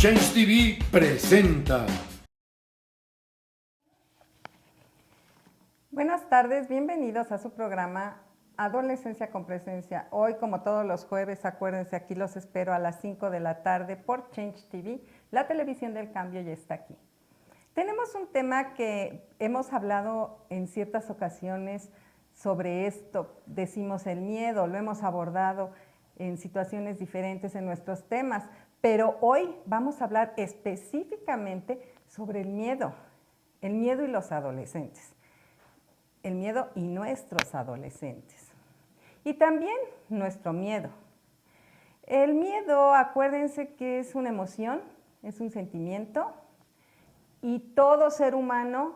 Change TV presenta. Buenas tardes, bienvenidos a su programa Adolescencia con Presencia. Hoy, como todos los jueves, acuérdense, aquí los espero a las 5 de la tarde por Change TV. La televisión del cambio ya está aquí. Tenemos un tema que hemos hablado en ciertas ocasiones sobre esto. Decimos el miedo, lo hemos abordado en situaciones diferentes en nuestros temas, pero hoy vamos a hablar específicamente sobre el miedo y los adolescentes. El miedo y nuestros adolescentes. Y también nuestro miedo. El miedo, acuérdense que es una emoción, es un sentimiento y todo ser humano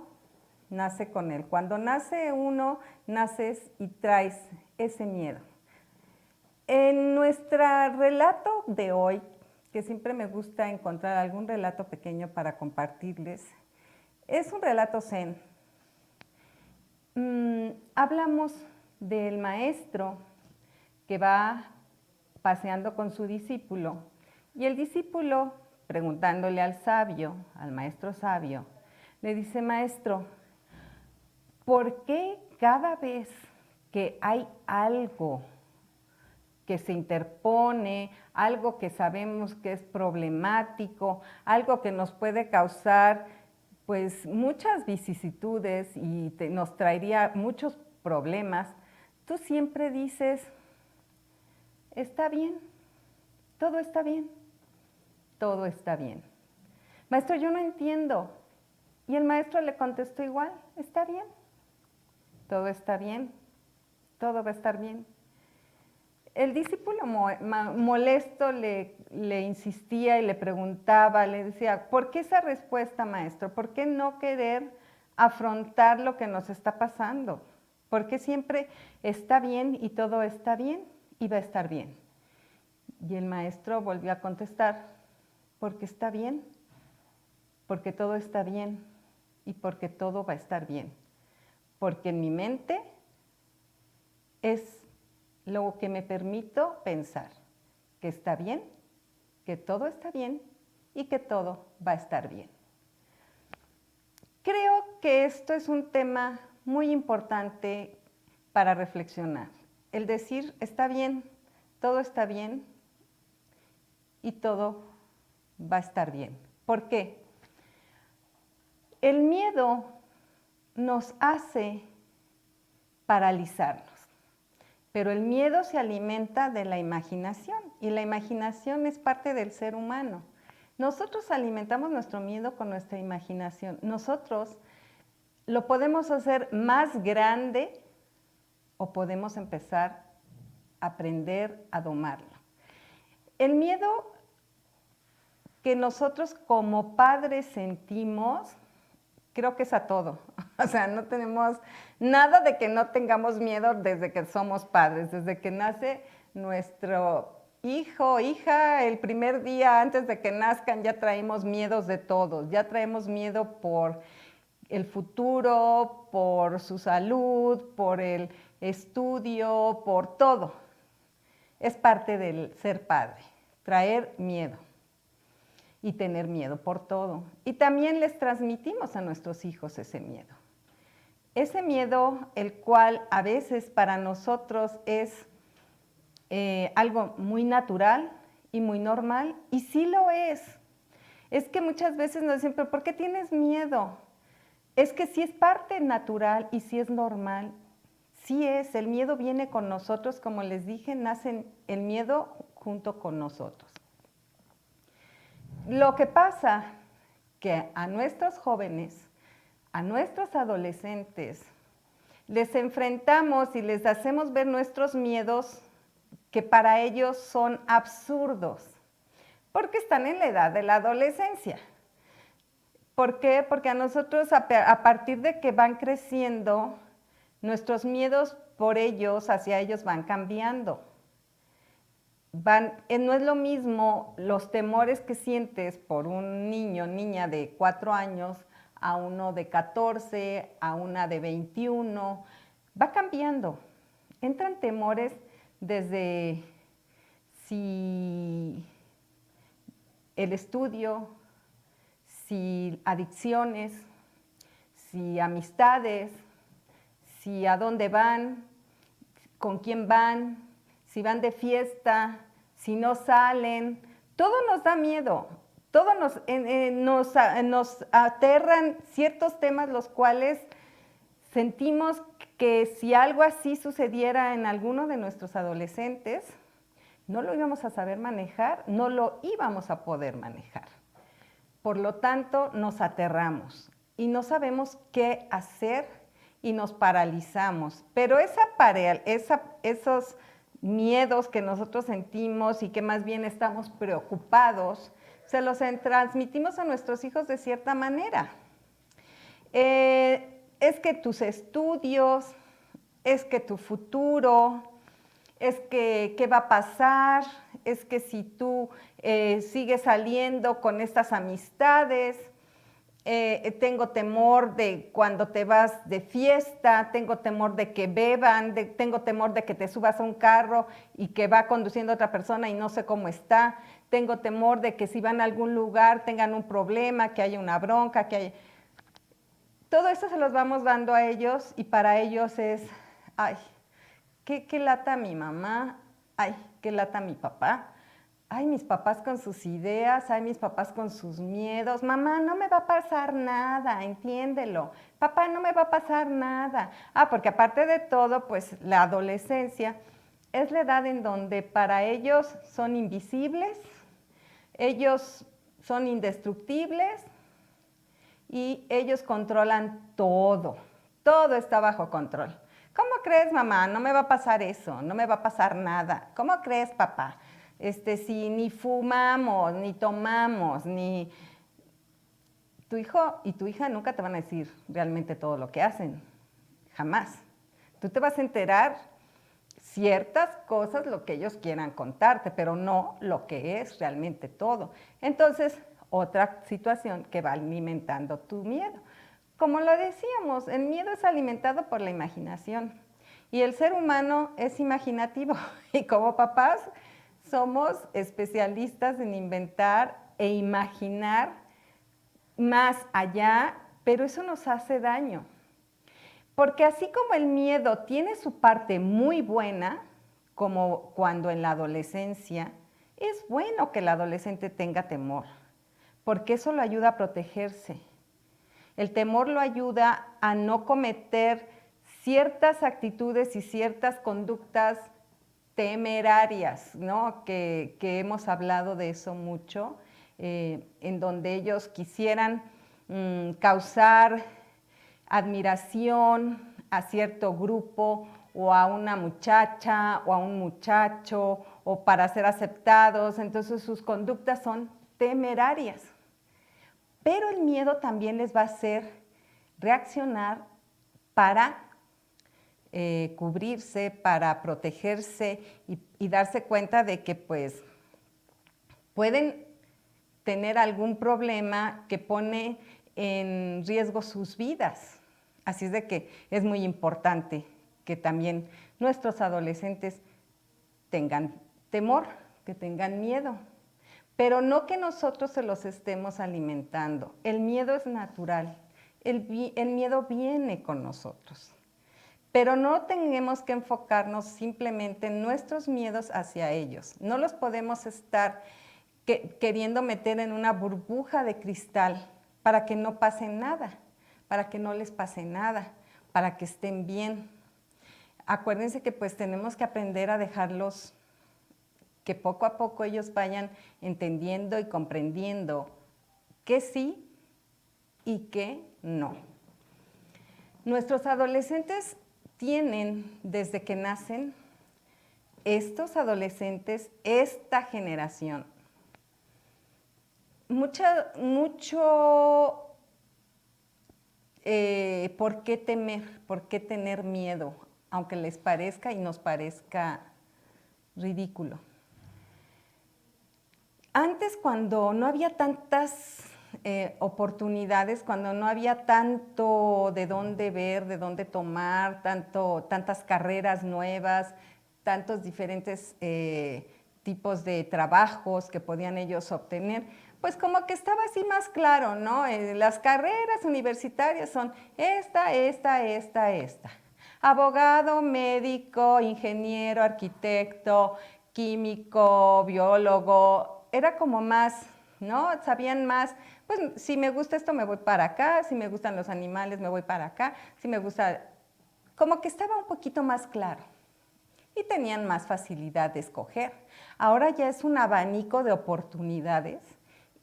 nace con él. Cuando nace uno, naces y traes ese miedo. En nuestro relato de hoy, que siempre me gusta encontrar algún relato pequeño para compartirles, es un relato zen. Hablamos del maestro que va paseando con su discípulo y el discípulo, preguntándole al sabio, al maestro sabio, le dice: maestro, ¿por qué cada vez que hay algo que se interpone, algo que sabemos que es problemático, algo que nos puede causar pues muchas vicisitudes y nos traería muchos problemas, tú siempre dices, está bien, todo está bien, todo está bien? Maestro, yo no entiendo. Y el maestro le contestó igual, está bien, todo está bien, todo va a estar bien. El discípulo molesto le insistía y le preguntaba, le decía, ¿por qué esa respuesta, maestro? ¿Por qué no querer afrontar lo que nos está pasando? ¿Por qué siempre está bien y todo está bien y va a estar bien? Y el maestro volvió a contestar, porque está bien, porque todo está bien y porque todo va a estar bien. Porque en mi mente es lo que me permito pensar, que está bien, que todo está bien y que todo va a estar bien. Creo que esto es un tema muy importante para reflexionar. El decir está bien y todo va a estar bien. ¿Por qué? El miedo nos hace paralizarnos. Pero el miedo se alimenta de la imaginación y la imaginación es parte del ser humano. Nosotros alimentamos nuestro miedo con nuestra imaginación. Nosotros lo podemos hacer más grande o podemos empezar a aprender a domarlo. El miedo que nosotros como padres sentimos, creo que es a todo. O sea, no tenemos nada de que no tengamos miedo desde que somos padres, desde que nace nuestro hijo, hija, el primer día antes de que nazcan ya traemos miedos de todos, ya traemos miedo por el futuro, por su salud, por el estudio, por todo. Es parte del ser padre, traer miedo y tener miedo por todo. Y también les transmitimos a nuestros hijos ese miedo. Ese miedo, el cual a veces para nosotros es algo muy natural y muy normal, y sí lo es. Es que muchas veces nos dicen, ¿pero por qué tienes miedo? Es que sí es parte natural y sí es normal. Sí es, el miedo viene con nosotros, como les dije, nace el miedo junto con nosotros. Lo que pasa que a nuestros jóvenes, a nuestros adolescentes, les enfrentamos y les hacemos ver nuestros miedos que para ellos son absurdos, porque están en la edad de la adolescencia. ¿Por qué? Porque a nosotros, a partir de que van creciendo, nuestros miedos por ellos, hacia ellos van cambiando. No es lo mismo los temores que sientes por un niño, niña de 4 años, a uno de 14, a una de 21, va cambiando. Entran temores desde si el estudio, si adicciones, si amistades, si a dónde van, con quién van, si van de fiesta, si no salen. Todo nos da miedo, todo nos aterran ciertos temas los cuales sentimos que si algo así sucediera en alguno de nuestros adolescentes, no lo íbamos a saber manejar, no lo íbamos a poder manejar. Por lo tanto, nos aterramos y no sabemos qué hacer y nos paralizamos. Pero esos miedos que nosotros sentimos y que más bien estamos preocupados, se los transmitimos a nuestros hijos de cierta manera. Es que tus estudios, es que tu futuro, es que qué va a pasar, es que si tú sigues saliendo con estas amistades, tengo temor de cuando te vas de fiesta, tengo temor de que beban, tengo temor de que te subas a un carro y que va conduciendo otra persona y no sé cómo está, tengo temor de que si van a algún lugar tengan un problema, que haya una bronca, que haya... Todo eso se los vamos dando a ellos y para ellos es, ay, qué lata mi mamá, ay, qué lata mi papá. Ay, mis papás con sus ideas, ay, mis papás con sus miedos. Mamá, no me va a pasar nada, entiéndelo. Papá, no me va a pasar nada. Porque aparte de todo, pues la adolescencia es la edad en donde para ellos son invisibles, ellos son indestructibles y ellos controlan todo. Todo está bajo control. ¿Cómo crees, mamá? No me va a pasar eso, no me va a pasar nada. ¿Cómo crees, papá? Si ni fumamos, ni tomamos, ni... Tu hijo y tu hija nunca te van a decir realmente todo lo que hacen, jamás. Tú te vas a enterar ciertas cosas, lo que ellos quieran contarte, pero no lo que es realmente todo. Entonces, otra situación que va alimentando tu miedo. Como lo decíamos, el miedo es alimentado por la imaginación y el ser humano es imaginativo y como papás somos especialistas en inventar e imaginar más allá, pero eso nos hace daño. Porque así como el miedo tiene su parte muy buena, como cuando en la adolescencia, es bueno que el adolescente tenga temor, porque eso lo ayuda a protegerse. El temor lo ayuda a no cometer ciertas actitudes y ciertas conductas temerarias, ¿no? Que hemos hablado de eso mucho, en donde ellos quisieran causar admiración a cierto grupo o a una muchacha o a un muchacho o para ser aceptados, entonces sus conductas son temerarias. Pero el miedo también les va a hacer reaccionar para cubrirse, para protegerse y darse cuenta de que pues pueden tener algún problema que pone en riesgo sus vidas. Así es de que es muy importante que también nuestros adolescentes tengan temor, que tengan miedo, pero no que nosotros se los estemos alimentando. El miedo es natural, el miedo viene con nosotros. Pero no tenemos que enfocarnos simplemente en nuestros miedos hacia ellos. No los podemos estar queriendo meter en una burbuja de cristal para que no pase nada, para que no les pase nada, para que estén bien. Acuérdense que pues tenemos que aprender a dejarlos, que poco a poco ellos vayan entendiendo y comprendiendo que sí y que no. Nuestros adolescentes tienen desde que nacen, estos adolescentes, esta generación, mucho por qué temer, por qué tener miedo, aunque les parezca y nos parezca ridículo. Antes, cuando no había tantas oportunidades, cuando no había tanto de dónde ver, de dónde tomar, tantas carreras nuevas, tantos diferentes tipos de trabajos que podían ellos obtener, pues como que estaba así más claro, ¿no? Las carreras universitarias son esta. Abogado, médico, ingeniero, arquitecto, químico, biólogo, era como más, ¿no? Sabían más, pues si me gusta esto me voy para acá, si me gustan los animales me voy para acá, si me gusta, como que estaba un poquito más claro y tenían más facilidad de escoger. Ahora ya es un abanico de oportunidades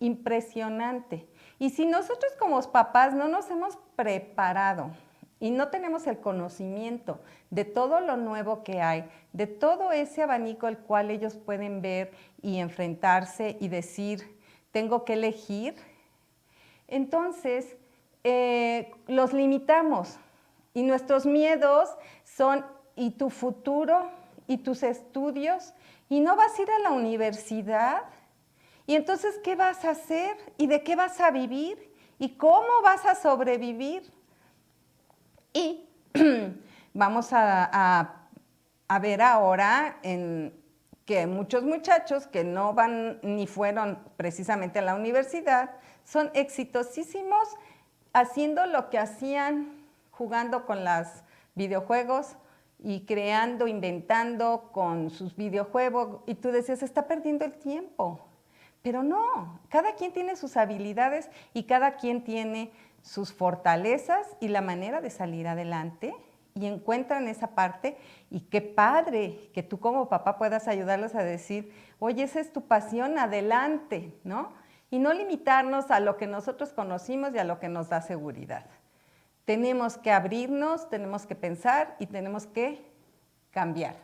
impresionante. Y si nosotros como papás no nos hemos preparado y no tenemos el conocimiento de todo lo nuevo que hay, de todo ese abanico al cual ellos pueden ver y enfrentarse y decir, tengo que elegir, entonces los limitamos y nuestros miedos son y tu futuro y tus estudios y no vas a ir a la universidad y entonces ¿qué vas a hacer? ¿Y de qué vas a vivir? ¿Y cómo vas a sobrevivir? Y vamos a ver ahora que muchos muchachos que no van ni fueron precisamente a la universidad son exitosísimos haciendo lo que hacían jugando con los videojuegos y creando, inventando con sus videojuegos. Y tú decías, se está perdiendo el tiempo. Pero no, cada quien tiene sus habilidades y cada quien tiene sus fortalezas y la manera de salir adelante y encuentran esa parte y qué padre que tú como papá puedas ayudarlos a decir, oye, esa es tu pasión, adelante, ¿no? Y no limitarnos a lo que nosotros conocimos y a lo que nos da seguridad. Tenemos que abrirnos, tenemos que pensar y tenemos que cambiar.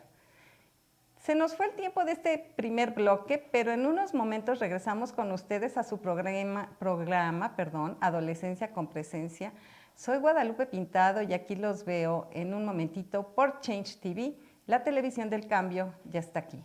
Se nos fue el tiempo de este primer bloque, pero en unos momentos regresamos con ustedes a su programa, Adolescencia con Presencia. Soy Guadalupe Pintado y aquí los veo en un momentito por Change TV. La televisión del cambio ya está aquí.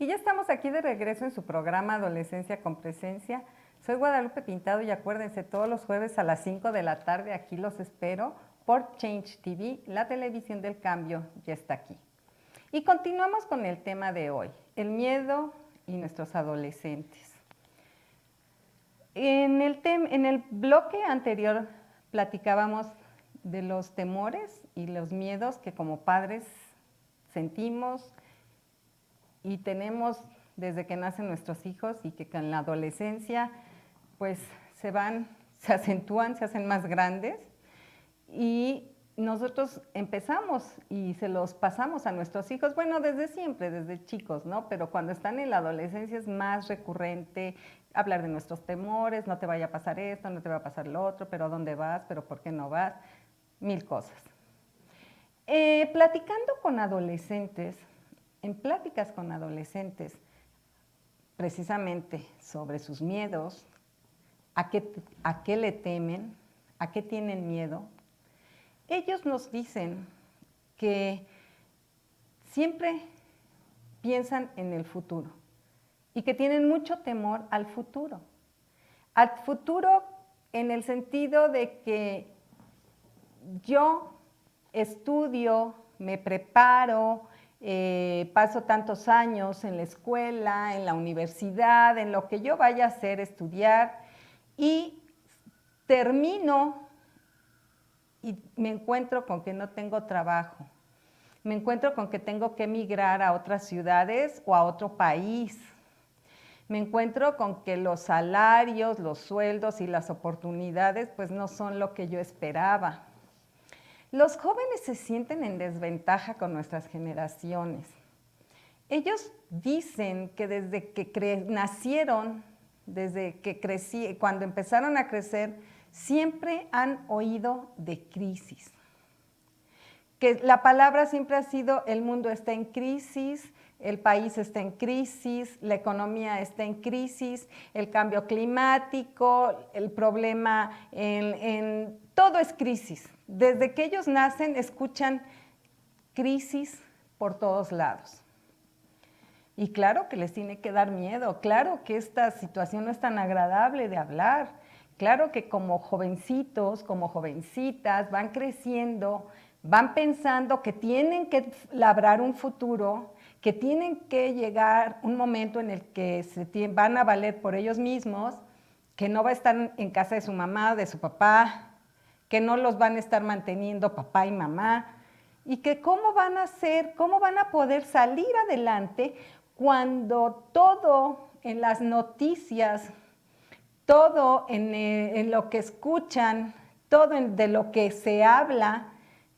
Y ya estamos aquí de regreso en su programa Adolescencia con Presencia. Soy Guadalupe Pintado y acuérdense, todos los jueves a las 5 de la tarde aquí los espero por Change TV, la televisión del cambio ya está aquí. Y continuamos con el tema de hoy, el miedo y nuestros adolescentes. En el bloque anterior platicábamos de los temores y los miedos que como padres sentimos y tenemos desde que nacen nuestros hijos y que en la adolescencia pues se acentúan, se hacen más grandes y nosotros empezamos y se los pasamos a nuestros hijos, bueno, desde siempre, desde chicos, ¿no? Pero cuando están en la adolescencia es más recurrente hablar de nuestros temores, no te vaya a pasar esto, no te va a pasar lo otro, pero ¿a dónde vas? ¿Pero por qué no vas? Mil cosas. Platicando con adolescentes, en pláticas con adolescentes, precisamente sobre sus miedos, a qué le temen, a qué tienen miedo, ellos nos dicen que siempre piensan en el futuro y que tienen mucho temor al futuro. Al futuro en el sentido de que yo estudio, me preparo, paso tantos años en la escuela, en la universidad, en lo que yo vaya a hacer, estudiar, y termino y me encuentro con que no tengo trabajo, me encuentro con que tengo que emigrar a otras ciudades o a otro país, me encuentro con que los salarios, los sueldos y las oportunidades pues no son lo que yo esperaba. Los jóvenes se sienten en desventaja con nuestras generaciones. Ellos dicen que desde que nacieron, desde que cuando empezaron a crecer, siempre han oído de crisis. Que la palabra siempre ha sido el mundo está en crisis, el país está en crisis, la economía está en crisis, el cambio climático, el problema todo es crisis. Desde que ellos nacen escuchan crisis por todos lados. Y claro que les tiene que dar miedo, claro que esta situación no es tan agradable de hablar, claro que como jovencitos, como jovencitas van creciendo, van pensando que tienen que labrar un futuro, que tienen que llegar un momento en el que van a valer por ellos mismos, que no va a estar en casa de su mamá, de su papá, que no los van a estar manteniendo papá y mamá, y que cómo van a hacer, cómo van a poder salir adelante cuando todo en las noticias, todo en lo que escuchan, todo de lo que se habla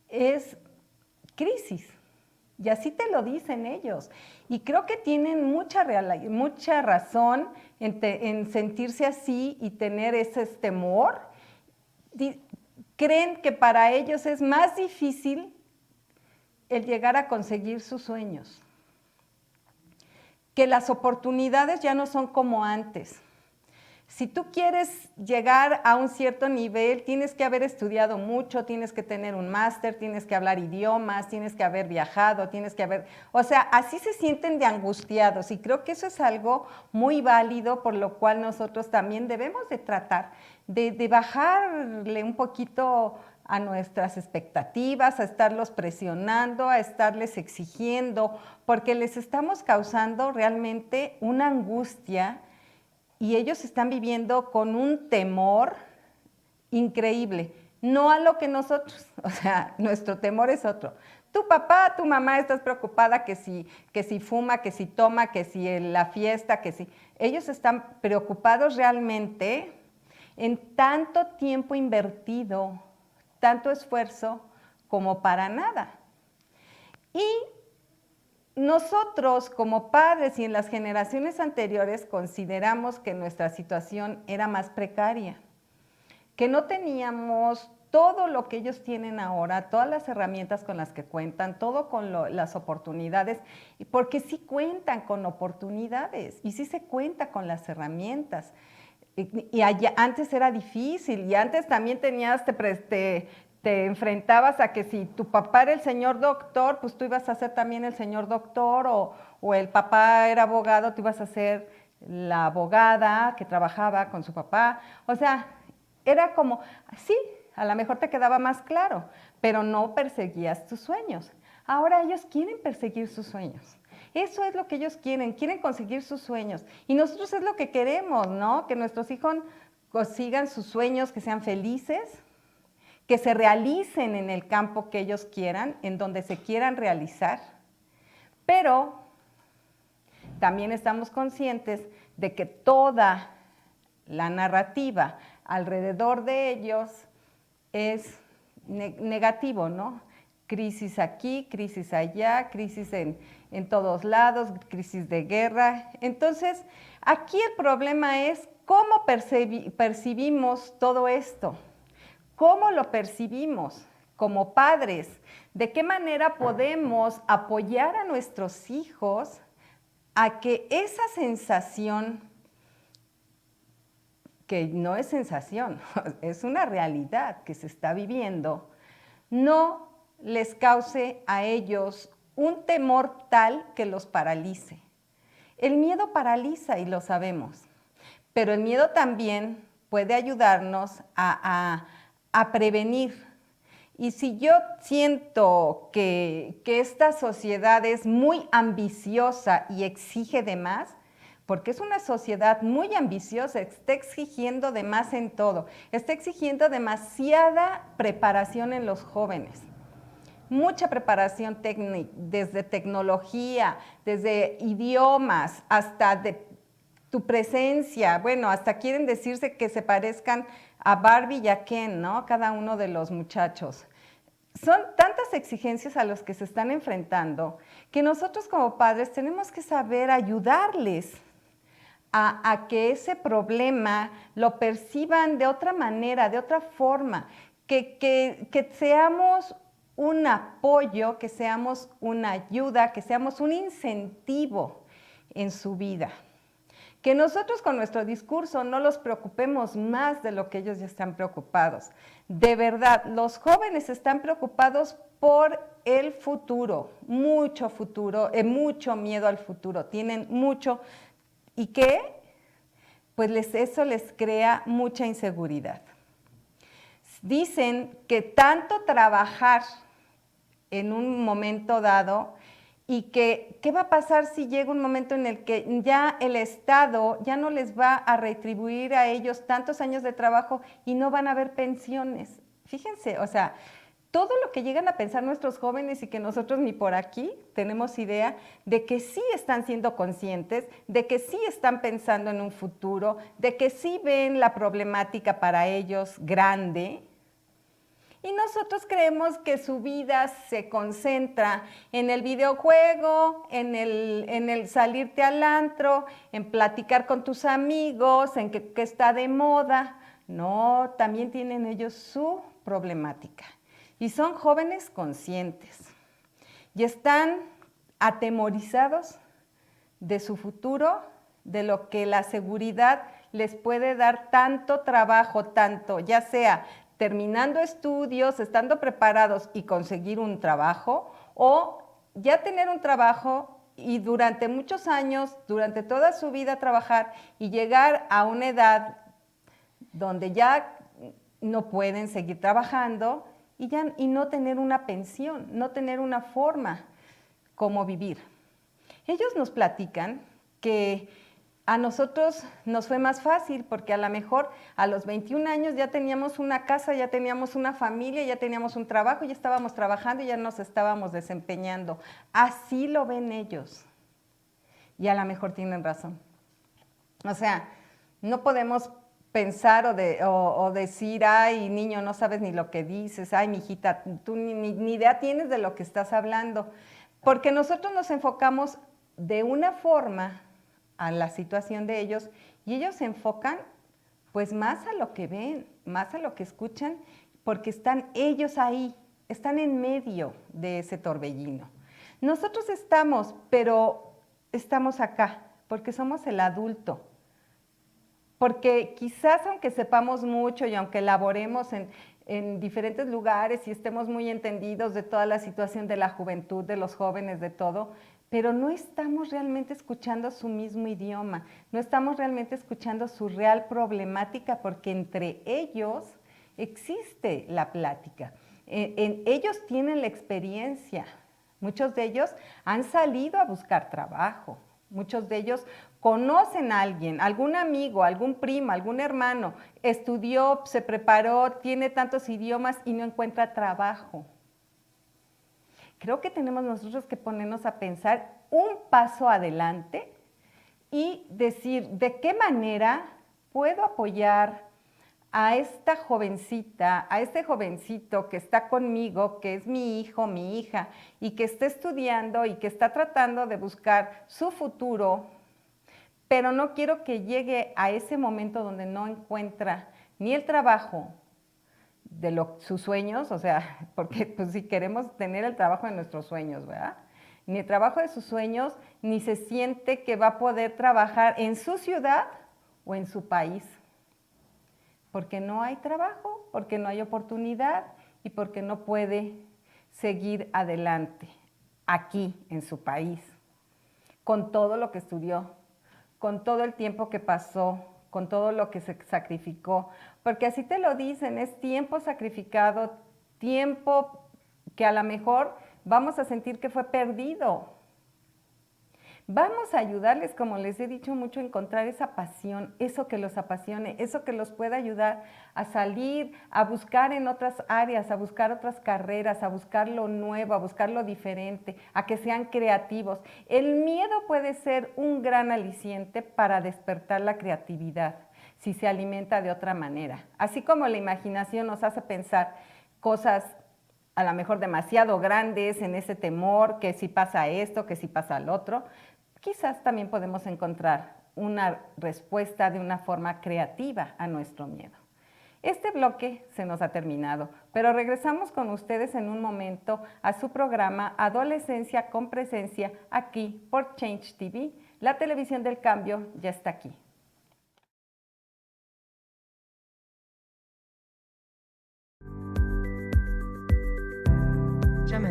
es crisis. Y así te lo dicen ellos. Y creo que tienen mucha razón en sentirse así y tener ese temor. Creen que para ellos es más difícil el llegar a conseguir sus sueños, que las oportunidades ya no son como antes. Si tú quieres llegar a un cierto nivel, tienes que haber estudiado mucho, tienes que tener un máster, tienes que hablar idiomas, tienes que haber viajado, o sea, así se sienten de angustiados y creo que eso es algo muy válido, por lo cual nosotros también debemos de tratar de bajarle un poquito a nuestras expectativas, a estarlos presionando, a estarles exigiendo, porque les estamos causando realmente una angustia y ellos están viviendo con un temor increíble, no a lo que nosotros, o sea, nuestro temor es otro. Tu papá, tu mamá estás preocupada que si fuma, que si toma, que si en la fiesta, que si... Ellos están preocupados realmente en tanto tiempo invertido, tanto esfuerzo como para nada. Y nosotros como padres y en las generaciones anteriores consideramos que nuestra situación era más precaria, que no teníamos todo lo que ellos tienen ahora, todas las herramientas con las que cuentan, todo con las oportunidades, porque sí cuentan con oportunidades y sí se cuenta con las herramientas. Y antes era difícil y antes también te enfrentabas a que si tu papá era el señor doctor, pues tú ibas a ser también el señor doctor o o el papá era abogado, tú ibas a ser la abogada que trabajaba con su papá. O sea, era como, sí, a lo mejor te quedaba más claro, pero no perseguías tus sueños. Ahora ellos quieren perseguir sus sueños. Eso es lo que ellos quieren conseguir sus sueños. Y nosotros es lo que queremos, ¿no? Que nuestros hijos consigan sus sueños, que sean felices, que se realicen en el campo que ellos quieran, en donde se quieran realizar. Pero también estamos conscientes de que toda la narrativa alrededor de ellos es negativo, ¿no? Crisis aquí, crisis allá, crisis en todos lados, crisis de guerra. Entonces, aquí el problema es cómo percibimos todo esto, cómo lo percibimos como padres, de qué manera podemos apoyar a nuestros hijos a que esa sensación, que no es sensación, es una realidad que se está viviendo, no les cause a ellos un temor tal que los paralice. El miedo paraliza y lo sabemos, pero el miedo también puede ayudarnos a prevenir. Y si yo siento que esta sociedad es muy ambiciosa y exige de más, porque es una sociedad muy ambiciosa, está exigiendo de más en todo, está exigiendo demasiada preparación en los jóvenes. Mucha preparación técnica, desde tecnología, desde idiomas, hasta de tu presencia. Bueno, hasta quieren decirse que se parezcan a Barbie y a Ken, ¿no? Cada uno de los muchachos. Son tantas exigencias a las que se están enfrentando que nosotros como padres tenemos que saber ayudarles a que ese problema lo perciban de otra manera, de otra forma, que seamos un apoyo, que seamos una ayuda, que seamos un incentivo en su vida. Que nosotros con nuestro discurso no los preocupemos más de lo que ellos ya están preocupados. De verdad, los jóvenes están preocupados por el futuro, mucho miedo al futuro, tienen mucho. ¿Y qué? Pues eso les crea mucha inseguridad. Dicen que tanto trabajar en un momento dado y que qué va a pasar si llega un momento en el que ya el Estado ya no les va a retribuir a ellos tantos años de trabajo y no van a haber pensiones. Fíjense, o sea, todo lo que llegan a pensar nuestros jóvenes y que nosotros ni por aquí tenemos idea de que sí están siendo conscientes, de que sí están pensando en un futuro, de que sí ven la problemática para ellos grande. Y nosotros creemos que su vida se concentra en el videojuego, en el salirte al antro, en platicar con tus amigos, en que está de moda. No, también tienen ellos su problemática. Y son jóvenes conscientes. Y están atemorizados de su futuro, de lo que la seguridad les puede dar tanto trabajo, tanto ya sea terminando estudios, estando preparados y conseguir un trabajo, o ya tener un trabajo y durante muchos años, durante toda su vida trabajar y llegar a una edad donde ya no pueden seguir trabajando y no tener una pensión, no tener una forma como vivir. Ellos nos platican que a nosotros nos fue más fácil porque a lo mejor a los 21 años ya teníamos una casa, ya teníamos una familia, ya teníamos un trabajo, ya estábamos trabajando y ya nos estábamos desempeñando. Así lo ven ellos. Y a lo mejor tienen razón. O sea, no podemos pensar o decir, ay, niño, no sabes ni lo que dices, ay, mijita, tú ni idea tienes de lo que estás hablando. Porque nosotros nos enfocamos de una forma a la situación de ellos y ellos se enfocan pues más a lo que ven, más a lo que escuchan, porque están ellos ahí, están en medio de ese torbellino. Nosotros estamos, pero estamos acá, porque somos el adulto. Porque quizás aunque sepamos mucho y aunque laboremos en diferentes lugares y estemos muy entendidos de toda la situación de la juventud, de los jóvenes, de todo, pero no estamos realmente escuchando su mismo idioma, no estamos realmente escuchando su real problemática, porque entre ellos existe la plática. Ellos tienen la experiencia, muchos de ellos han salido a buscar trabajo, muchos de ellos conocen a alguien, algún amigo, algún primo, algún hermano, estudió, se preparó, tiene tantos idiomas y no encuentra trabajo. Creo que tenemos nosotros que ponernos a pensar un paso adelante y decir de qué manera puedo apoyar a esta jovencita, a este jovencito que está conmigo, que es mi hijo, mi hija, y que está estudiando y que está tratando de buscar su futuro, pero no quiero que llegue a ese momento donde no encuentra ni el trabajo de sus sueños, o sea, porque pues si queremos tener el trabajo de nuestros sueños, ¿verdad? Ni el trabajo de sus sueños, ni se siente que va a poder trabajar en su ciudad o en su país, porque no hay trabajo, porque no hay oportunidad y porque no puede seguir adelante aquí en su país, con todo lo que estudió, con todo el tiempo que pasó, con todo lo que se sacrificó, porque así te lo dicen, es tiempo sacrificado, tiempo que a lo mejor vamos a sentir que fue perdido. Vamos a ayudarles, como les he dicho mucho, a encontrar esa pasión, eso que los apasione, eso que los pueda ayudar a salir, a buscar en otras áreas, a buscar otras carreras, a buscar lo nuevo, a buscar lo diferente, a que sean creativos. El miedo puede ser un gran aliciente para despertar la creatividad, si se alimenta de otra manera. Así como la imaginación nos hace pensar cosas a lo mejor demasiado grandes en ese temor, que si pasa esto, que si pasa lo otro, quizás también podemos encontrar una respuesta de una forma creativa a nuestro miedo. Este bloque se nos ha terminado, pero regresamos con ustedes en un momento a su programa Adolescencia con Presencia, aquí por Change TV. La televisión del cambio ya está aquí. Llame.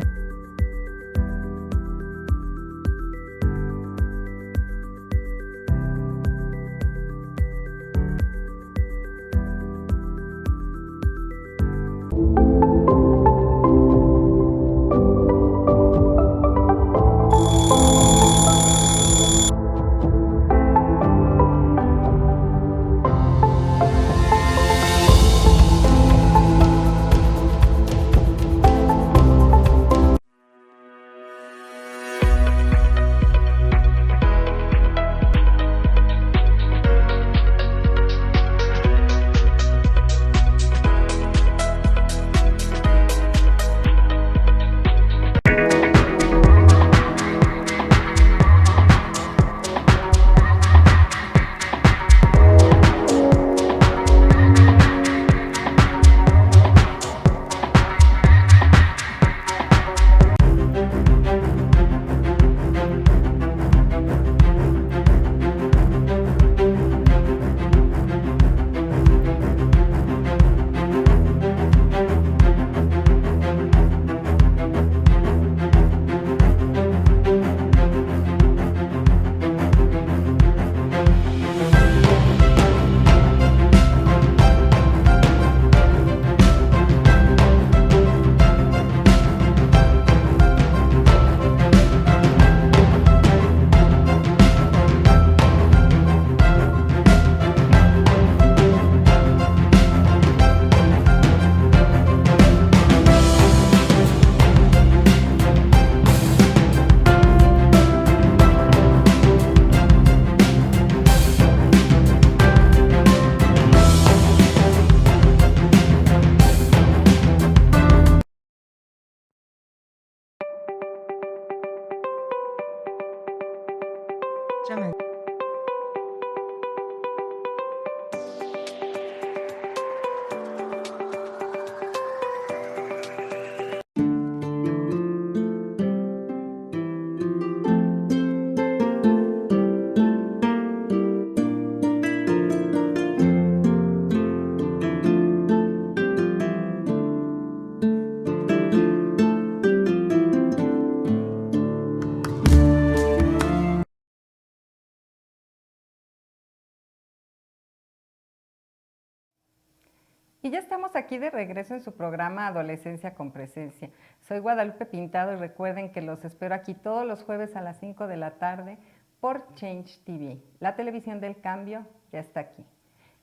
Y ya estamos aquí de regreso en su programa Adolescencia con Presencia. Soy Guadalupe Pintado y recuerden que los espero aquí todos los jueves a las 5 de la tarde por Change TV. La televisión del cambio ya está aquí.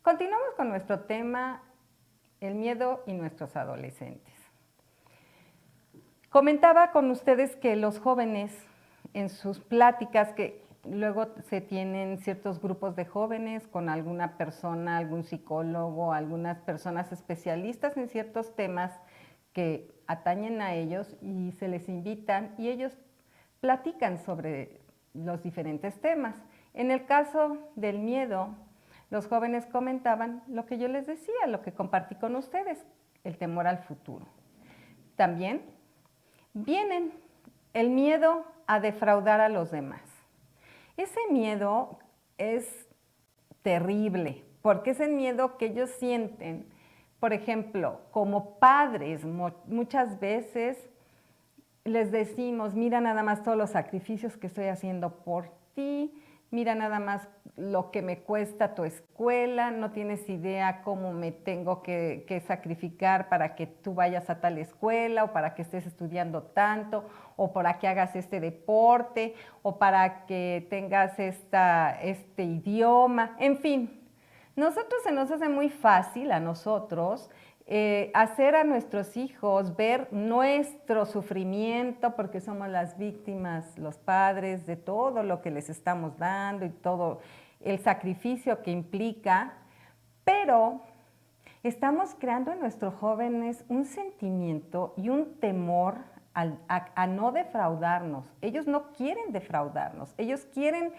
Continuamos con nuestro tema, el miedo y nuestros adolescentes. Comentaba con ustedes que los jóvenes en sus pláticas, que luego se tienen ciertos grupos de jóvenes con alguna persona, algún psicólogo, algunas personas especialistas en ciertos temas que atañen a ellos y se les invitan y ellos platican sobre los diferentes temas. En el caso del miedo, los jóvenes comentaban lo que yo les decía, lo que compartí con ustedes, el temor al futuro. También vienen el miedo a defraudar a los demás. Ese miedo es terrible, porque es el miedo que ellos sienten. Por ejemplo, como padres, muchas veces les decimos, mira nada más todos los sacrificios que estoy haciendo por ti, mira nada más lo que me cuesta tu escuela, no tienes idea cómo me tengo que sacrificar para que tú vayas a tal escuela o para que estés estudiando tanto o para que hagas este deporte o para que tengas este idioma, en fin. Nosotros se nos hace muy fácil a nosotros hacer a nuestros hijos ver nuestro sufrimiento porque somos las víctimas, los padres, de todo lo que les estamos dando y todo el sacrificio que implica, pero estamos creando en nuestros jóvenes un sentimiento y un temor a no defraudarnos. Ellos no quieren defraudarnos, ellos quieren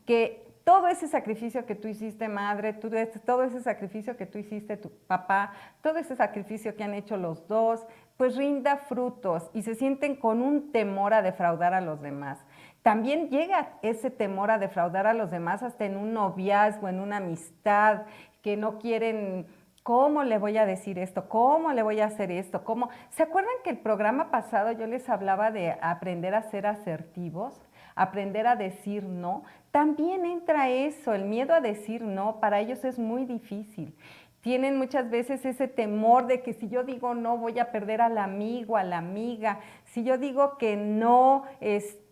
que todo ese sacrificio que tú hiciste, madre, todo ese sacrificio que tú hiciste, tu papá, todo ese sacrificio que han hecho los dos, pues rinda frutos y se sienten con un temor a defraudar a los demás. También llega ese temor a defraudar a los demás hasta en un noviazgo, en una amistad, que no quieren, ¿cómo le voy a decir esto? ¿Cómo le voy a hacer esto? ¿Cómo? ¿Se acuerdan que el programa pasado yo les hablaba de aprender a ser asertivos? Aprender a decir no, también entra eso, el miedo a decir no, para ellos es muy difícil. Tienen muchas veces ese temor de que si yo digo no voy a perder al amigo, a la amiga, si yo digo que no,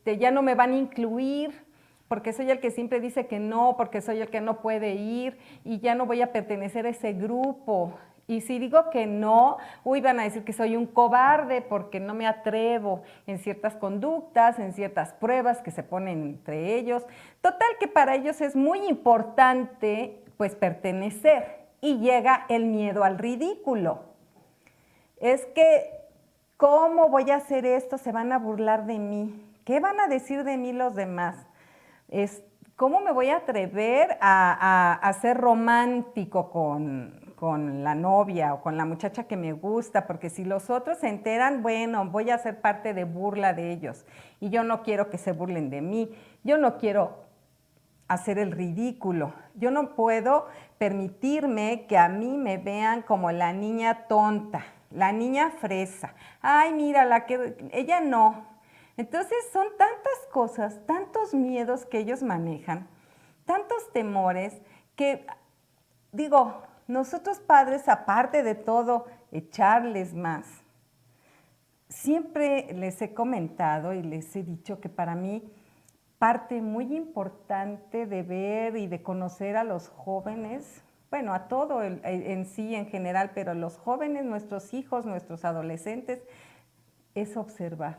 ya no me van a incluir, porque soy el que siempre dice que no, porque soy el que no puede ir y ya no voy a pertenecer a ese grupo. Y si digo que no, van a decir que soy un cobarde porque no me atrevo en ciertas conductas, en ciertas pruebas que se ponen entre ellos. Total que para ellos es muy importante pues pertenecer y llega el miedo al ridículo. Es que, ¿cómo voy a hacer esto? Se van a burlar de mí. ¿Qué van a decir de mí los demás? ¿Cómo me voy a atrever a ser romántico con la novia o con la muchacha que me gusta? Porque si los otros se enteran, bueno, voy a ser parte de burla de ellos. Y yo no quiero que se burlen de mí. Yo no quiero hacer el ridículo. Yo no puedo permitirme que a mí me vean como la niña tonta, la niña fresa. Ay, mira, ella no. Entonces son tantas cosas, tantos miedos que ellos manejan, tantos temores que, digo, nosotros padres, aparte de todo, echarles más. Siempre les he comentado y les he dicho que para mí parte muy importante de ver y de conocer a los jóvenes, bueno, a todo en sí en general, pero los jóvenes, nuestros hijos, nuestros adolescentes, es observar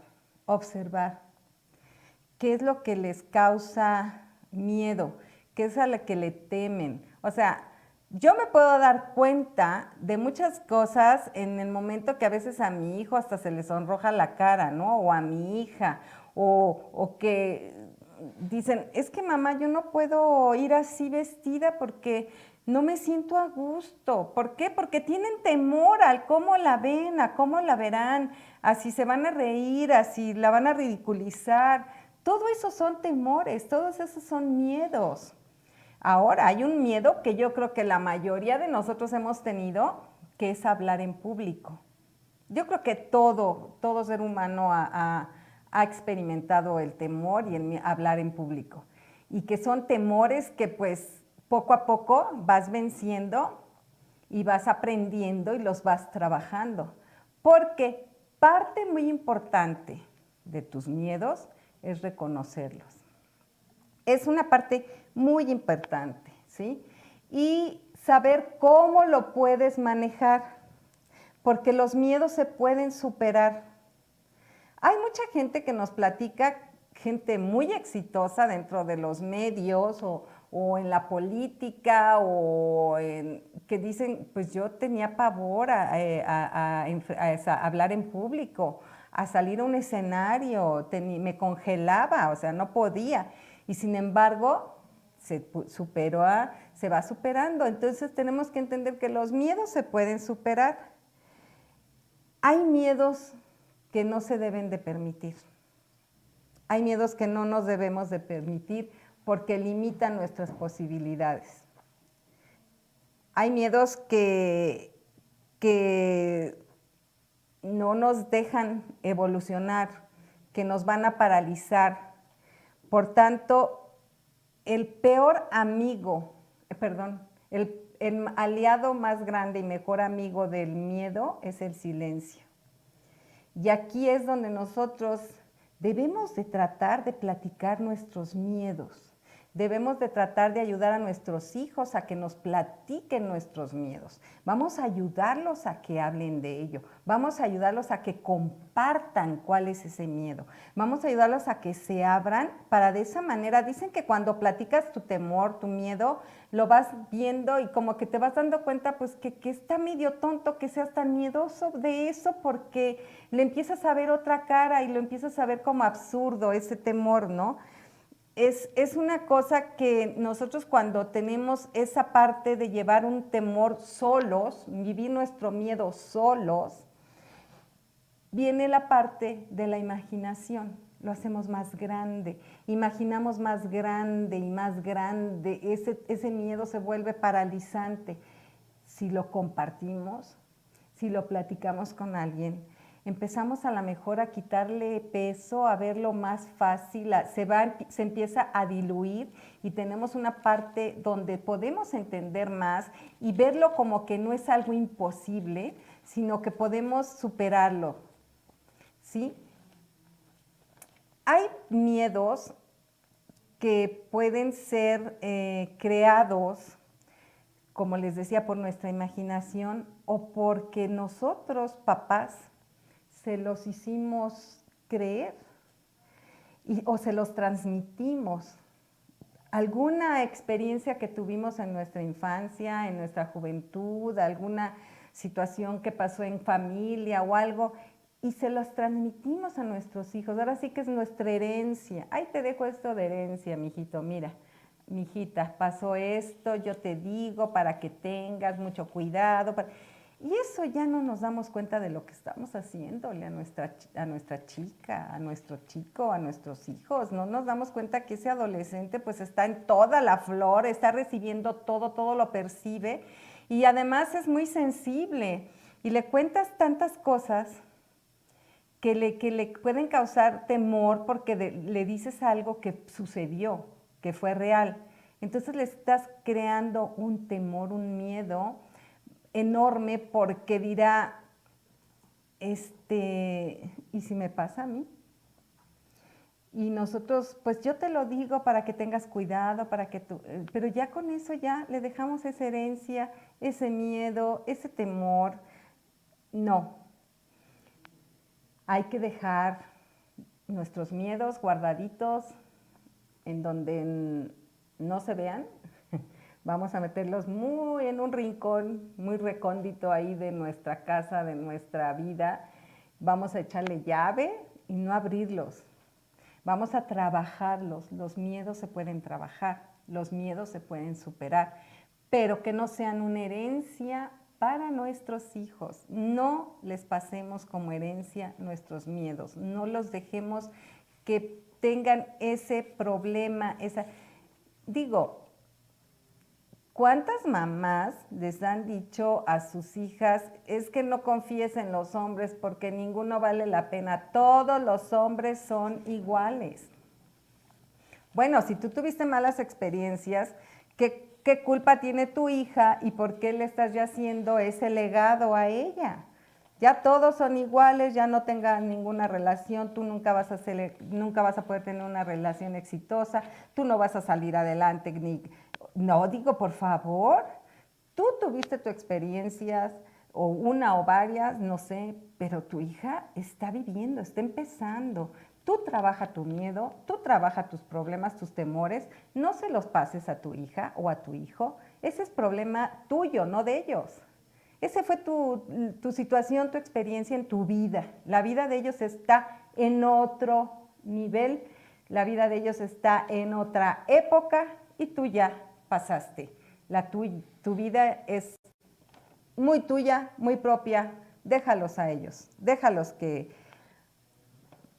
qué es lo que les causa miedo, qué es a lo que le temen. O sea, yo me puedo dar cuenta de muchas cosas en el momento que a veces a mi hijo hasta se le sonroja la cara, ¿no? O a mi hija, o que dicen, es que mamá, yo no puedo ir así vestida porque no me siento a gusto. ¿Por qué? Porque tienen temor al cómo la ven, a cómo la verán, a si se van a reír, a si la van a ridiculizar. Todo eso son temores, todos esos son miedos. Ahora, hay un miedo que yo creo que la mayoría de nosotros hemos tenido, que es hablar en público. Yo creo que todo ser humano ha experimentado el temor y el hablar en público. Y que son temores que pues poco a poco vas venciendo y vas aprendiendo y los vas trabajando. Porque parte muy importante de tus miedos es reconocerlos. Es una parte muy importante, ¿sí? Y saber cómo lo puedes manejar, porque los miedos se pueden superar. Hay mucha gente que nos platica, gente muy exitosa dentro de los medios o en la política que dicen, pues yo tenía pavor a hablar en público, a salir a un escenario, me congelaba, o sea, no podía. Y sin embargo, se va superando. Entonces tenemos que entender que los miedos se pueden superar. Hay miedos que no se deben de permitir. Hay miedos que no nos debemos de permitir porque limitan nuestras posibilidades. Hay miedos que no nos dejan evolucionar, que nos van a paralizar. Por tanto, el peor amigo, el aliado más grande y mejor amigo del miedo es el silencio. Y aquí es donde nosotros debemos de tratar de platicar nuestros miedos. Debemos de tratar de ayudar a nuestros hijos a que nos platiquen nuestros miedos. Vamos a ayudarlos a que hablen de ello. Vamos a ayudarlos a que compartan cuál es ese miedo. Vamos a ayudarlos a que se abran para de esa manera. Dicen que cuando platicas tu temor, tu miedo, lo vas viendo y como que te vas dando cuenta pues que está medio tonto que seas tan miedoso de eso porque le empiezas a ver otra cara y lo empiezas a ver como absurdo ese temor, ¿no? Es una cosa que nosotros cuando tenemos esa parte de llevar un temor solos, vivir nuestro miedo solos, viene la parte de la imaginación. Lo hacemos más grande, imaginamos más grande y más grande, ese miedo se vuelve paralizante. Si lo compartimos, si lo platicamos con alguien, empezamos a lo mejor a quitarle peso, a verlo más fácil, se empieza a diluir y tenemos una parte donde podemos entender más y verlo como que no es algo imposible, sino que podemos superarlo, ¿sí? Hay miedos que pueden ser creados, como les decía, por nuestra imaginación o porque nosotros, papás, se los hicimos creer o se los transmitimos. Alguna experiencia que tuvimos en nuestra infancia, en nuestra juventud, alguna situación que pasó en familia o algo, y se los transmitimos a nuestros hijos. Ahora sí que es nuestra herencia. Ahí te dejo esto de herencia, mijito, mira. Mijita, pasó esto, yo te digo para que tengas mucho cuidado. Y eso ya no nos damos cuenta de lo que estamos haciéndole a nuestra chica, a nuestro chico, a nuestros hijos. No nos damos cuenta que ese adolescente pues está en toda la flor, está recibiendo todo lo percibe y además es muy sensible. Y le cuentas tantas cosas que le pueden causar temor porque le dices algo que sucedió, que fue real. Entonces le estás creando un temor, un miedo enorme porque dirá, ¿y si me pasa a mí? Y nosotros, pues yo te lo digo para que tengas cuidado, pero ya con eso ya le dejamos esa herencia, ese miedo, ese temor. No, hay que dejar nuestros miedos guardaditos en donde no se vean. Vamos a meterlos muy en un rincón, muy recóndito ahí de nuestra casa, de nuestra vida. Vamos a echarle llave y no abrirlos. Vamos a trabajarlos. Los miedos se pueden trabajar, los miedos se pueden superar, pero que no sean una herencia para nuestros hijos. No les pasemos como herencia nuestros miedos. No los dejemos que tengan ese problema, ¿cuántas mamás les han dicho a sus hijas, es que no confíes en los hombres porque ninguno vale la pena? Todos los hombres son iguales. Bueno, si tú tuviste malas experiencias, ¿qué culpa tiene tu hija y por qué le estás ya haciendo ese legado a ella? Ya todos son iguales, ya no tengan ninguna relación, tú nunca vas a poder tener una relación exitosa, tú no vas a salir adelante. No, digo, por favor, tú tuviste tu experiencias, o una o varias, no sé, pero tu hija está viviendo, está empezando. Tú trabaja tu miedo, tú trabaja tus problemas, tus temores, no se los pases a tu hija o a tu hijo. Ese es problema tuyo, no de ellos. Esa fue tu situación, tu experiencia en tu vida. La vida de ellos está en otro nivel, la vida de ellos está en otra época y tú ya pasaste. Tu vida es muy tuya, muy propia, déjalos a ellos, déjalos que...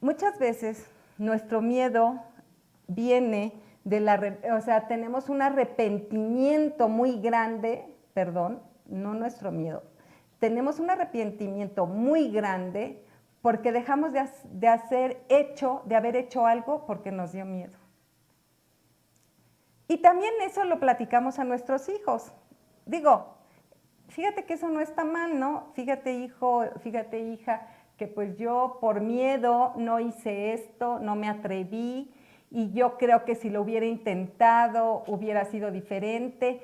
Muchas veces nuestro miedo viene tenemos un arrepentimiento muy grande, perdón, no nuestro miedo, tenemos un arrepentimiento muy grande porque dejamos de haber hecho algo porque nos dio miedo. Y también eso lo platicamos a nuestros hijos. Digo, fíjate que eso no está mal, ¿no? Fíjate, hijo, fíjate, hija, que pues yo por miedo no hice esto, no me atreví, y yo creo que si lo hubiera intentado hubiera sido diferente.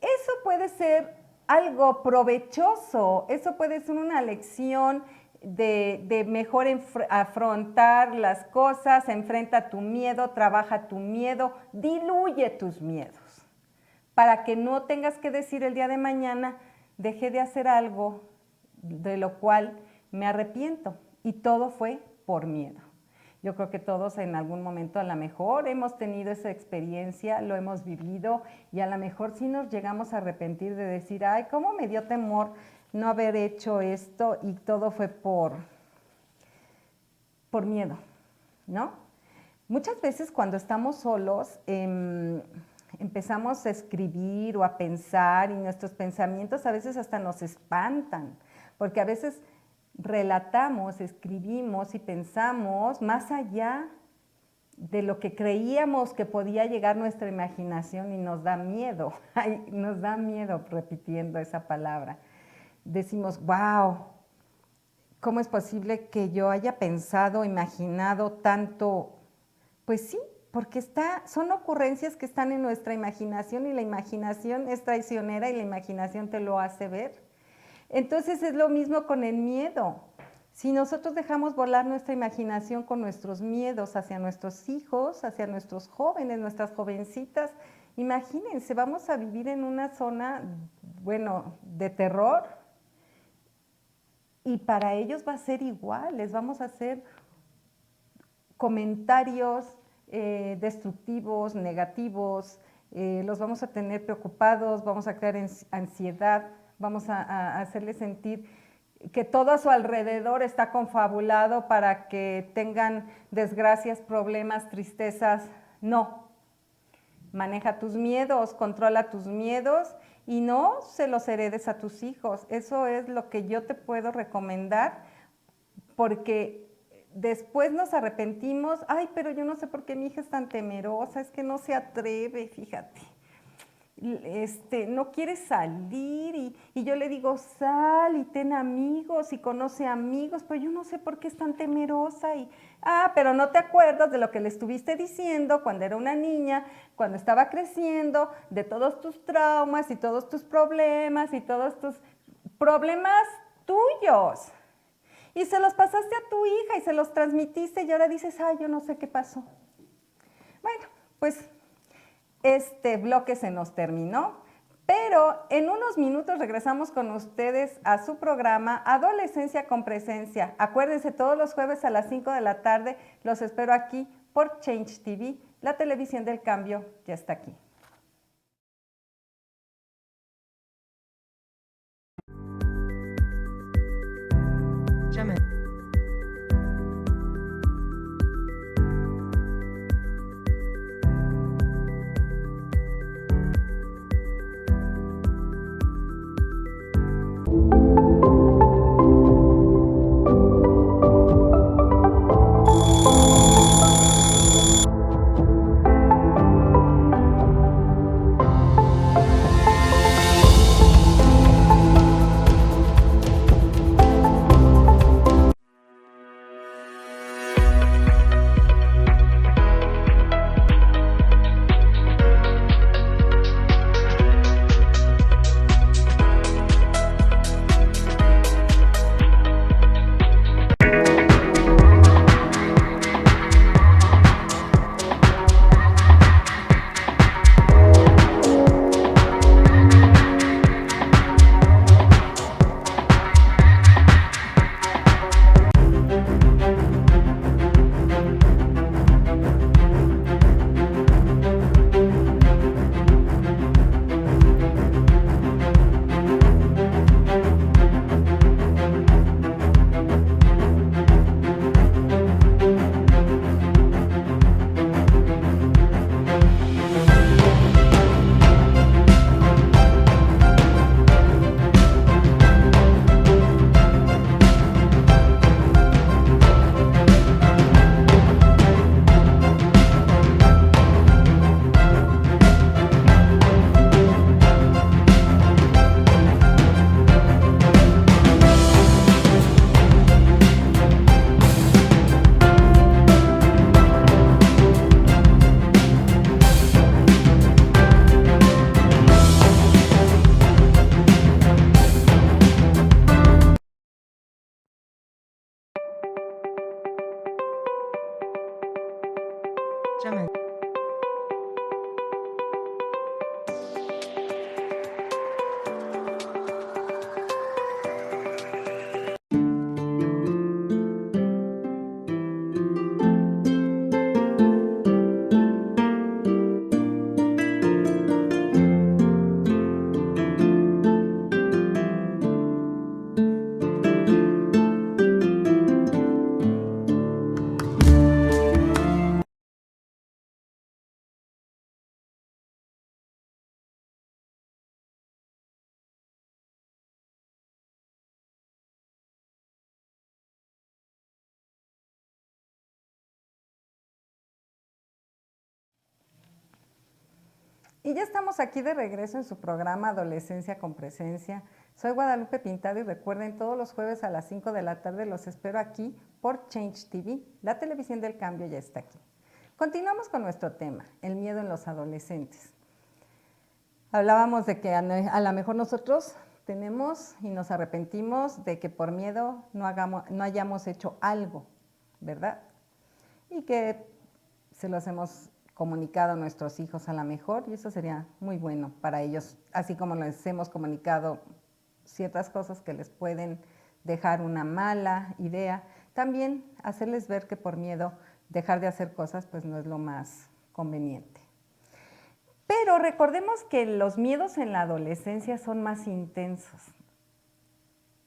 Eso puede ser algo provechoso, eso puede ser una lección de mejor afrontar las cosas, enfrenta tu miedo, trabaja tu miedo, diluye tus miedos, para que no tengas que decir el día de mañana, dejé de hacer algo de lo cual me arrepiento, y todo fue por miedo. Yo creo que todos en algún momento a lo mejor hemos tenido esa experiencia, lo hemos vivido, y a lo mejor sí nos llegamos a arrepentir de decir, ay, cómo me dio temor no haber hecho esto, y todo fue por miedo, ¿no? Muchas veces cuando estamos solos, empezamos a escribir o a pensar, y nuestros pensamientos a veces hasta nos espantan, porque a veces relatamos, escribimos y pensamos más allá de lo que creíamos que podía llegar nuestra imaginación, y nos da miedo, nos da miedo repitiendo esa palabra. Decimos, wow, ¿cómo es posible que yo haya pensado, imaginado tanto? Pues sí, porque son ocurrencias que están en nuestra imaginación, y la imaginación es traicionera y la imaginación te lo hace ver. Entonces es lo mismo con el miedo. Si nosotros dejamos volar nuestra imaginación con nuestros miedos hacia nuestros hijos, hacia nuestros jóvenes, nuestras jovencitas, imagínense, vamos a vivir en una zona, de terror, y para ellos va a ser igual, les vamos a hacer comentarios destructivos, negativos, los vamos a tener preocupados, vamos a crear ansiedad, vamos a hacerles sentir que todo a su alrededor está confabulado para que tengan desgracias, problemas, tristezas. No, maneja tus miedos, controla tus miedos y no se los heredes a tus hijos. Eso es lo que yo te puedo recomendar, porque después nos arrepentimos. Ay, pero yo no sé por qué mi hija es tan temerosa, es que no se atreve, fíjate. No quiere salir, y yo le digo, sal y ten amigos y conoce amigos, pero yo no sé por qué es tan temerosa. Pero no te acuerdas de lo que le estuviste diciendo cuando era una niña, cuando estaba creciendo, de todos tus traumas y todos tus problemas y todos tus problemas tuyos. Y se los pasaste a tu hija y se los transmitiste, y ahora dices, ay, yo no sé qué pasó. Bueno, pues este bloque se nos terminó, pero en unos minutos regresamos con ustedes a su programa Adolescencia con Presencia. Acuérdense, todos los jueves a las 5 de la tarde los espero aquí por Change TV. La televisión del cambio ya está aquí. Llame. Llamen. Y ya estamos aquí de regreso en su programa Adolescencia con Presencia. Soy Guadalupe Pintado y recuerden, todos los jueves a las 5 de la tarde los espero aquí por Change TV. La televisión del cambio ya está aquí. Continuamos con nuestro tema, el miedo en los adolescentes. Hablábamos de que a lo mejor nosotros tenemos y nos arrepentimos de que por miedo no hayamos hecho algo, ¿verdad? Y que se los hemos comunicado a nuestros hijos a lo mejor, y eso sería muy bueno para ellos, así como les hemos comunicado ciertas cosas que les pueden dejar una mala idea, también hacerles ver que por miedo dejar de hacer cosas pues no es lo más conveniente. Pero recordemos que los miedos en la adolescencia son más intensos.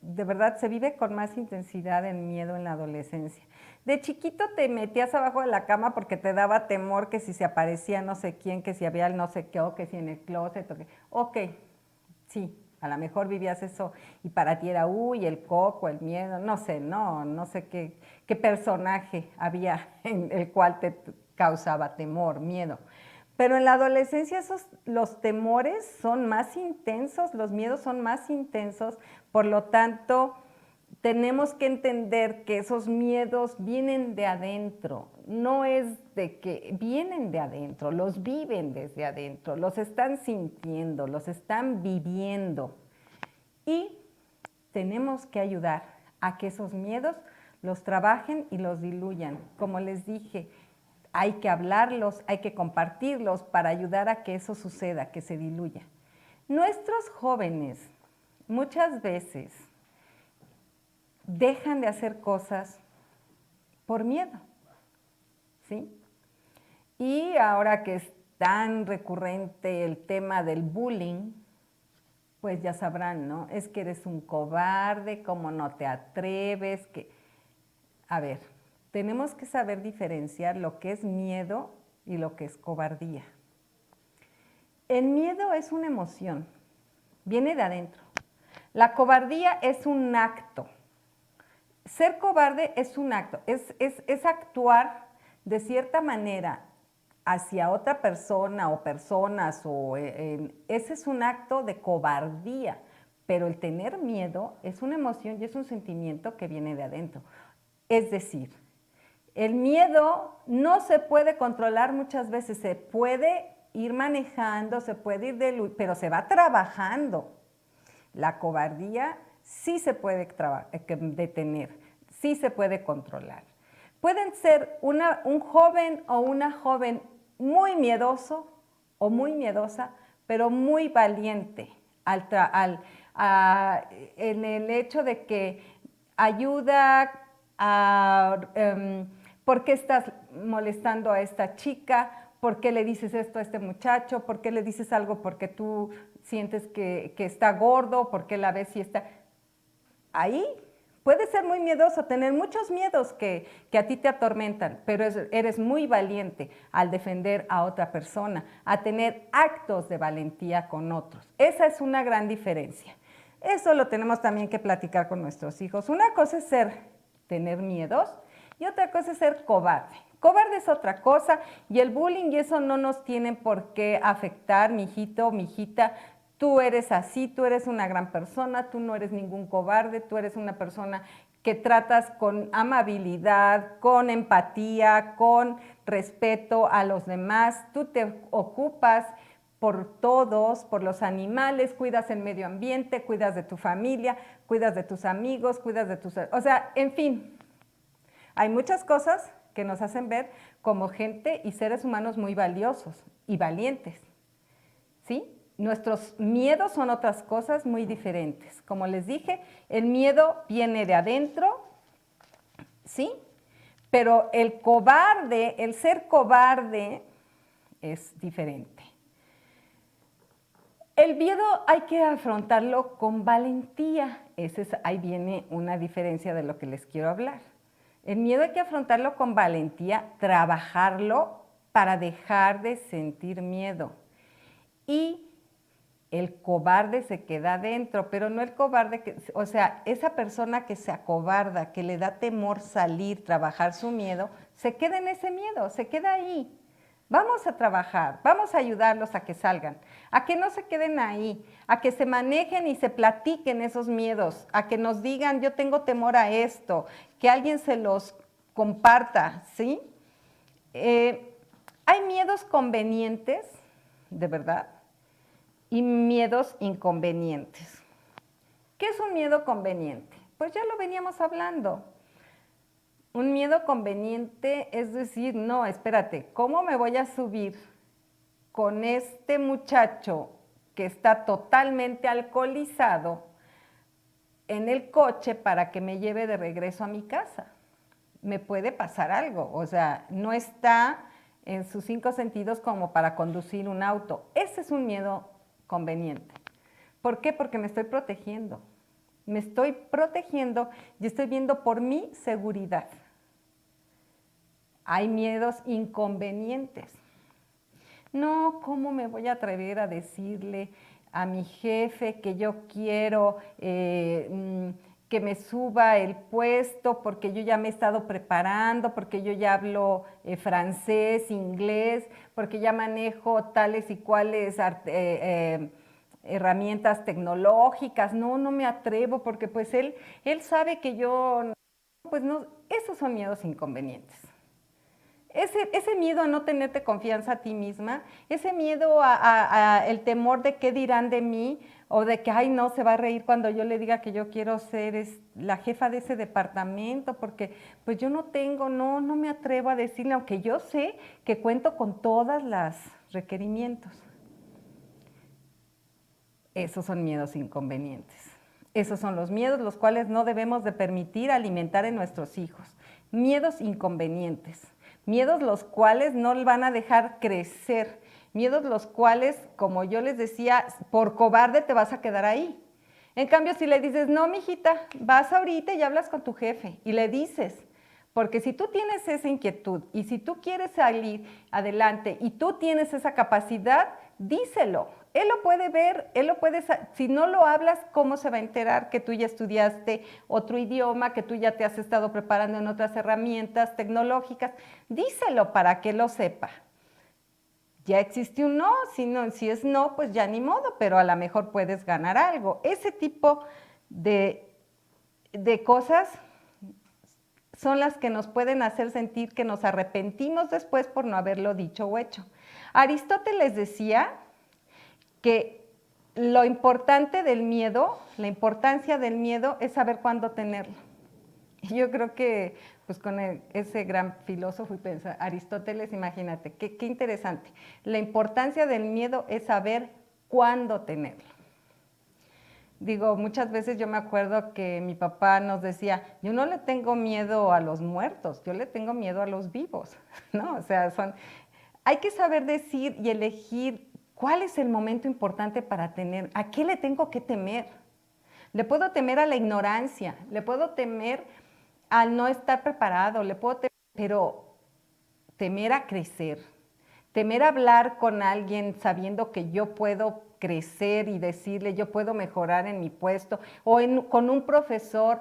De verdad, se vive con más intensidad el miedo en la adolescencia. De chiquito te metías abajo de la cama porque te daba temor que si se aparecía no sé quién, que si había el no sé qué, o que si en el closet, ok, sí, a lo mejor vivías eso y para ti era, el coco, el miedo, no sé qué personaje había en el cual te causaba temor, miedo. Pero en la adolescencia los temores son más intensos, los miedos son más intensos, por lo tanto, tenemos que entender que esos miedos vienen de adentro, no es de que vienen de adentro, los viven desde adentro, los están sintiendo, los están viviendo. Y tenemos que ayudar a que esos miedos los trabajen y los diluyan. Como les dije, hay que hablarlos, hay que compartirlos para ayudar a que eso suceda, que se diluya. Nuestros jóvenes muchas veces dejan de hacer cosas por miedo, ¿sí? Y ahora que es tan recurrente el tema del bullying, pues ya sabrán, ¿no? Es que eres un cobarde, cómo no te atreves, que... A ver, tenemos que saber diferenciar lo que es miedo y lo que es cobardía. El miedo es una emoción, viene de adentro. La cobardía es un acto. Ser cobarde es un acto, es actuar de cierta manera hacia otra persona o personas, ese es un acto de cobardía, pero el tener miedo es una emoción y es un sentimiento que viene de adentro. Es decir, el miedo no se puede controlar muchas veces, se puede ir manejando, se puede ir pero se va trabajando. La cobardía sí se puede detener, sí se puede controlar. Pueden ser un joven o una joven muy miedoso o muy miedosa, pero muy valiente en el hecho de que ayuda a... ¿por qué estás molestando a esta chica? ¿Por qué le dices esto a este muchacho? ¿Por qué le dices algo porque tú sientes que está gordo? ¿Por qué la ves y está...? Ahí puedes ser muy miedoso, tener muchos miedos que a ti te atormentan, pero eres muy valiente al defender a otra persona, a tener actos de valentía con otros. Esa es una gran diferencia. Eso lo tenemos también que platicar con nuestros hijos. Una cosa es tener miedos y otra cosa es ser cobarde. Cobarde es otra cosa y el bullying y eso no nos tiene por qué afectar, mijito, mijita. Tú eres así, tú eres una gran persona, tú no eres ningún cobarde, tú eres una persona que tratas con amabilidad, con empatía, con respeto a los demás. Tú te ocupas por todos, por los animales, cuidas el medio ambiente, cuidas de tu familia, cuidas de tus amigos, cuidas de tus... O sea, en fin, hay muchas cosas que nos hacen ver como gente y seres humanos muy valiosos y valientes, ¿sí? Nuestros miedos son otras cosas muy diferentes. Como les dije, el miedo viene de adentro, ¿sí? Pero el cobarde, el ser cobarde es diferente. El miedo hay que afrontarlo con valentía. Ahí viene una diferencia de lo que les quiero hablar. El miedo hay que afrontarlo con valentía, trabajarlo para dejar de sentir miedo. Y el cobarde se queda adentro, pero no el cobarde, o sea, esa persona que se acobarda, que le da temor salir, trabajar su miedo, se queda en ese miedo, se queda ahí. Vamos a trabajar, vamos a ayudarlos a que salgan, a que no se queden ahí, a que se manejen y se platiquen esos miedos, a que nos digan, yo tengo temor a esto, que alguien se los comparta, ¿sí? Hay miedos convenientes, de verdad, y miedos inconvenientes. ¿Qué es un miedo conveniente? Pues ya lo veníamos hablando. Un miedo conveniente es decir, no, espérate, ¿cómo me voy a subir con este muchacho que está totalmente alcoholizado en el coche para que me lleve de regreso a mi casa? Me puede pasar algo, o sea, no está en sus 5 sentidos como para conducir un auto. Ese es un miedo conveniente. ¿Por qué? Porque me estoy protegiendo. Me estoy protegiendo y estoy viendo por mi seguridad. Hay miedos inconvenientes. No, ¿cómo me voy a atrever a decirle a mi jefe que yo quiero que me suba el puesto porque yo ya me he estado preparando, porque yo ya hablo francés, inglés, porque ya manejo tales y cuales herramientas tecnológicas? No, no me atrevo porque pues él sabe que yo, pues no, esos son miedos inconvenientes. Ese miedo a no tenerte confianza a ti misma, ese miedo a el temor de qué dirán de mí o de que, ay, no, se va a reír cuando yo le diga que yo quiero ser la jefa de ese departamento, porque pues yo no me atrevo a decirle, aunque yo sé que cuento con todos los requerimientos. Esos son miedos inconvenientes. Esos son los miedos los cuales no debemos de permitir alimentar en nuestros hijos. Miedos inconvenientes. Miedos los cuales no van a dejar crecer, miedos los cuales, como yo les decía, por cobarde te vas a quedar ahí. En cambio, si le dices, no, mijita, vas ahorita y hablas con tu jefe y le dices, porque si tú tienes esa inquietud y si tú quieres salir adelante y tú tienes esa capacidad, díselo. Él lo puede ver, si no lo hablas, ¿cómo se va a enterar que tú ya estudiaste otro idioma, que tú ya te has estado preparando en otras herramientas tecnológicas? Díselo para que lo sepa. Ya existe un no, si es no, pues ya ni modo, pero a lo mejor puedes ganar algo. Ese tipo de cosas son las que nos pueden hacer sentir que nos arrepentimos después por no haberlo dicho o hecho. Aristóteles decía que lo importante del miedo, la importancia del miedo es saber cuándo tenerlo. Y yo creo que pues con ese gran filósofo y pensador, Aristóteles, imagínate, qué interesante. La importancia del miedo es saber cuándo tenerlo. Digo, muchas veces yo me acuerdo que mi papá nos decía, yo no le tengo miedo a los muertos, yo le tengo miedo a los vivos, ¿no? O sea, hay que saber decir y elegir cuál es el momento importante para tener, a qué le tengo que temer. Le puedo temer a la ignorancia, le puedo temer al no estar preparado, pero temer a crecer, temer a hablar con alguien sabiendo que yo puedo crecer y decirle, yo puedo mejorar en mi puesto, o con un profesor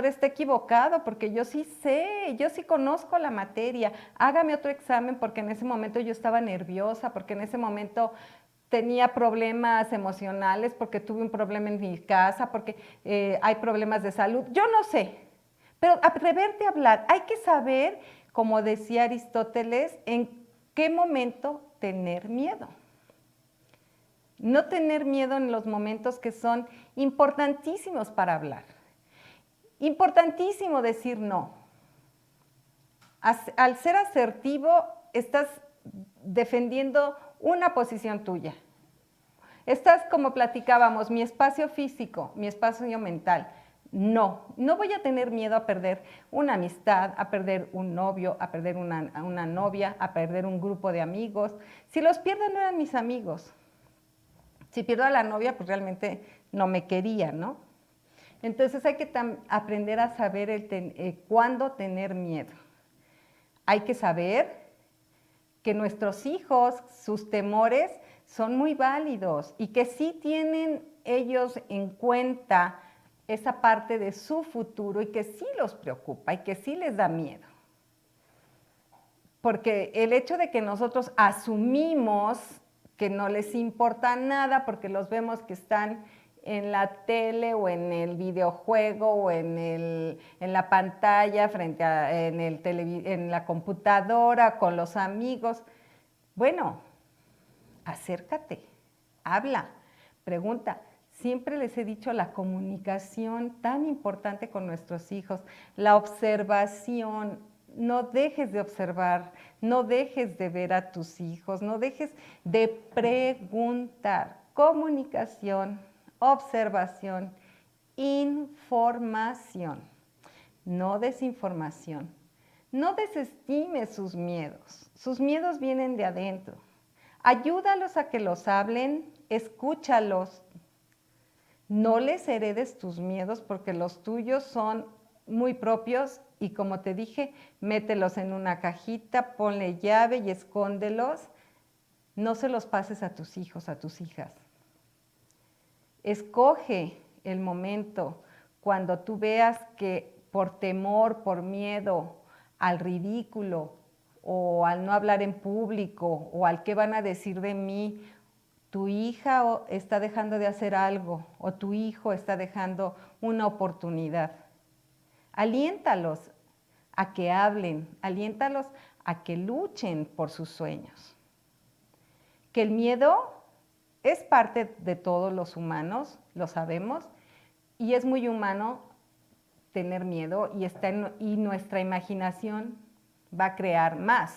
está equivocado porque yo sí sé, yo sí conozco la materia, hágame otro examen porque en ese momento yo estaba nerviosa, porque en ese momento tenía problemas emocionales, porque tuve un problema en mi casa, porque hay problemas de salud, yo no sé, pero atreverte a hablar, hay que saber, como decía Aristóteles, en qué momento tener miedo. No tener miedo en los momentos que son importantísimos para hablar. Importantísimo decir no. Al ser asertivo, estás defendiendo una posición tuya. Estás, como platicábamos, mi espacio físico, mi espacio mental. No voy a tener miedo a perder una amistad, a perder un novio, a perder una novia, a perder un grupo de amigos. Si los pierdo, no eran mis amigos. Si pierdo a la novia, pues realmente no me quería, ¿no? Entonces hay que aprender a saber cuándo tener miedo. Hay que saber que nuestros hijos, sus temores son muy válidos y que sí tienen ellos en cuenta esa parte de su futuro y que sí los preocupa y que sí les da miedo. Porque el hecho de que nosotros asumimos que no les importa nada porque los vemos que están en la tele o en el videojuego o en la pantalla, en la computadora, con los amigos. Bueno, acércate, habla, pregunta. Siempre les he dicho la comunicación tan importante con nuestros hijos, la observación. No dejes de observar, no dejes de ver a tus hijos, no dejes de preguntar. Comunicación, observación, información, no desinformación. No desestimes sus miedos vienen de adentro. Ayúdalos a que los hablen, escúchalos. No les heredes tus miedos porque los tuyos son muy propios y como te dije, mételos en una cajita, ponle llave y escóndelos. No se los pases a tus hijos, a tus hijas. Escoge el momento cuando tú veas que por temor, por miedo al ridículo o al no hablar en público o al qué van a decir de mí, tu hija está dejando de hacer algo o tu hijo está dejando una oportunidad. Aliéntalos a que hablen, aliéntalos a que luchen por sus sueños. Que el miedo es parte de todos los humanos, lo sabemos, y es muy humano tener miedo y nuestra imaginación va a crear más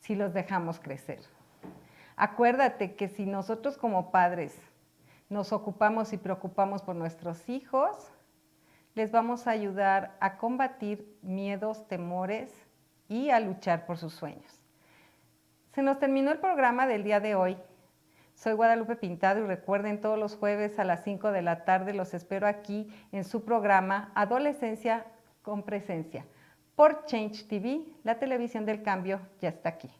si los dejamos crecer. Acuérdate que si nosotros como padres nos ocupamos y preocupamos por nuestros hijos, les vamos a ayudar a combatir miedos, temores y a luchar por sus sueños. Se nos terminó el programa del día de hoy. Soy Guadalupe Pintado y recuerden, todos los jueves a las 5 de la tarde los espero aquí en su programa Adolescencia con Presencia. Por Change TV, la televisión del cambio ya está aquí.